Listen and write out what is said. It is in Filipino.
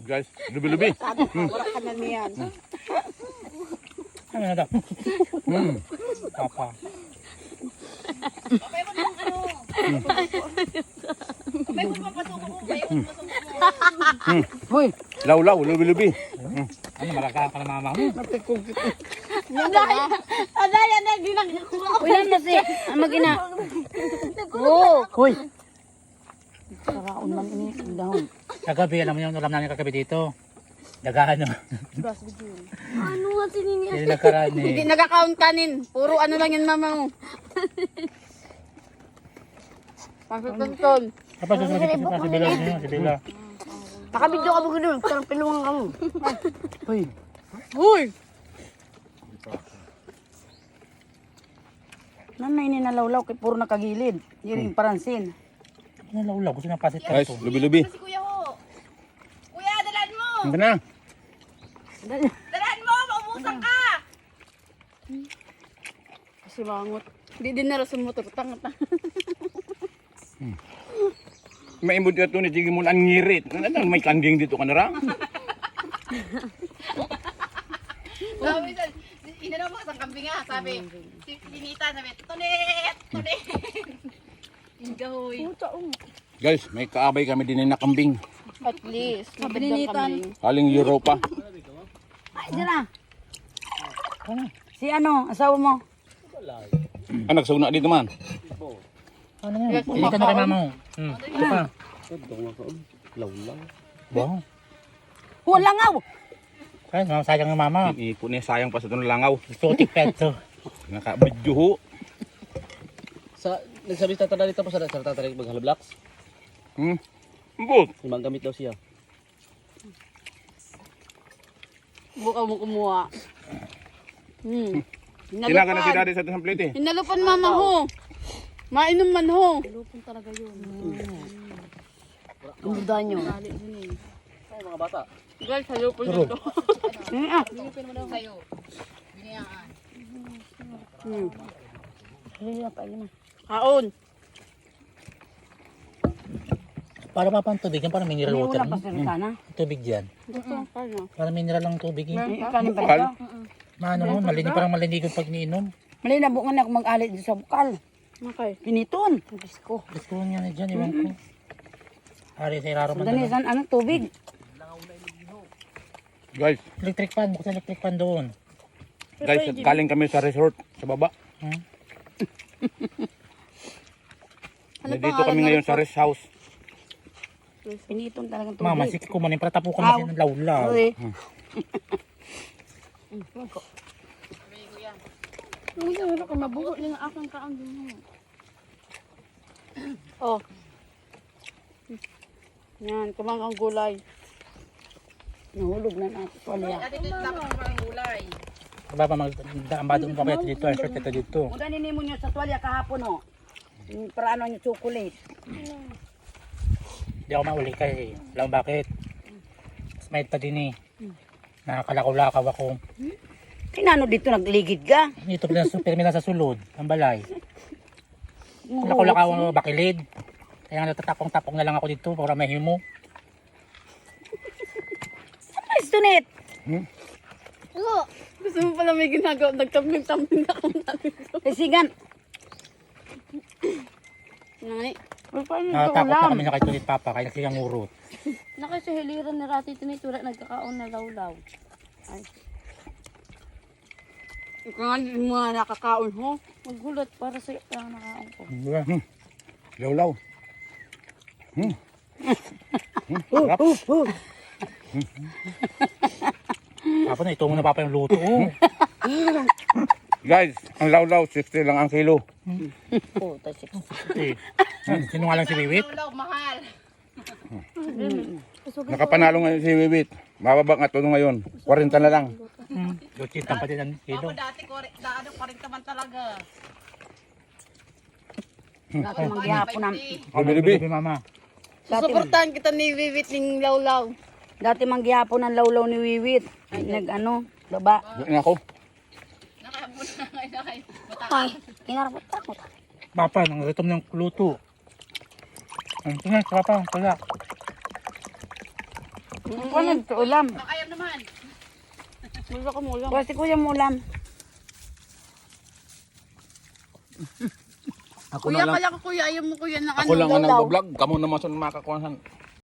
Guys, lubi-lubi. Wala ka na niyan. Ano na daw? Papa. Kapay mo ng ano. Kapay mo papasuko mo. Kapay mo papasuko mo. Hoy, Law-law, lubi-lubi. Ano, malaka ka na mama mo. Aday, di nagkuha. ulan na si. Ang mag-ina. Oo. Hoy. Karaon man ini ang dahon. Kagabi, alam mo yung ulam namin kagabi dito. Daga ano. Ano nga sinini? Hindi nagkaraan eh. Hindi nagka-count kanin. Puro ano lang yan mama mo. Pangkukunton. Kapag susunod dito sa Bila niyo, si Bila. Nakabidyo ka mo gano'n. Sarang piluwang ka mo. Hoy. Hoy. Nanay ni nalawlaw kay puro nakagilid. Yiring paransin. Nalawlaw, gusto na pasit ka Guys, ito. lubi-lubi. Si kuya ho. Kuya, dalan mo. Ito na. Dalan mo, maubusan ka. Kasi mangot. Hindi din narasan mo ito. Tanga-tanga. Maimod ka ito ni Sige mo ang ngirit. Ano, may kanding dito ka na ra? Sabi, inano mo kasang kambing nga. Sabi, si Ninita, sabi, tunet, tunet. Ingahoy. Guys, may kaabay kami din na kambing. At least. Mabilinitan. Haling Europa. Ay, dyan na. Si ano, asawa mo? Ah, nagsauna dito man. Ano nga? Hindi ka na kay mama mo. Ito pa. Wow. Walangaw. Kaya, sayang ng mama. Ipo niya sayang pa sa itong langaw. Exotic pet to. Nakabidyo ho. Sa nagsabi sa tanda dito po sa tatari maghalablaks. Bot. Limang gamit daw siya. Buka mo kumuha. Kinaga na si daddy sa itong plate eh. Hinalupan mama ho. Mainom man ho. Hinalupan talaga yun. Ang buda nyo. Ay mga bata. Guys, halupon nyo to. Binipin mo daw sa'yo. Biniyaan. Kaon. Para mapang tubig yan, para mineral water. Sana. Tubig yan. Para mineral lang tubig yan. Kanin pa Bukal. ito. Maano mo, malinig, parang malinigon pag niinom. Malinabukan na ako mag-alit dito sa bukal. Okay. Piniton. Diyos ko. Gusto ko niya na dyan, iwan ko. Ari sa iraro man. Danisan, anong tubig? Guys, Electric fan, buksan electric fan doon. guys, galing kami sa resort sa baba. Dito kami ngayon sa rest house. Piniton talagang tubig. Mama, sige ko man, para tapukan natin ng lawlaw. Sorry. Wala ka mabuhot lang ang aking kaang din. Oh. Yan, kumang ang gulay. Nahulog na natin. Tuwalya. Dati dito dapat ang gulay. Baba, mag-ambado mo pa kayo dito, ang short ito dito. Kung ganin mo nyo sa tuwalya kahapon, oh. Yung para ano yung chocolate. Hindi ako mauli kay, alam mo bakit? Mas may pa din eh. Nakakalakaw-lakaw ako. Kinano dito nagligid ka? Dito pinasa sa sulod, ang balay. Kulakaw-lakaw ang bakilid. Kaya natatapong-tapong na lang ako dito para may himo. Ay, sunit! Gusto mo pala may ginagawa. Nagtambling-tambling ako natin. Kasigan. Nani? Nakatakot na kami na kay Tunit Papa, kaya nagsigang urot. Naka sa hiliran ni Rati Tinitura, nagkakaon na lawlaw. Ay. Ikaw nga mga nakakaon ho. Magulat para sa nakaon ko. Law-law. Sarap. Papa na, ito muna Papa yung luto. Oh. Guys, ang law-law, 60 lang ang kilo. Oh, tasik. Okay. Sino nga lang si Wiwit? Lawlaw, mahal. Nakapanalo ngayon si Wiwit. Mababa nga ito ngayon. 40 na lang. Luchit ang pati ng kilo. Ako dati, daano pa rin naman talaga. Ako manggihapon na. Lubi-lubi. Mama. Susuportahan kita ni Vivic ng lawlaw. Dati manggihapon ng lawlaw ni Wiwit. Nag ano, baba. Yan ako. Nakahapon na ngayon. Ay, kinarapot ako. Papa, nang gutom ng luto. Ito na, Papa, wala. Ano ito ulam? Baka ayaw naman. Gusto ko mulam. Kasi kuya mulam. Ako Kuya, na lang. kala ko kuya, ayaw mo kuya na Ako lang ang nagbablog. Kamu naman sa makakuha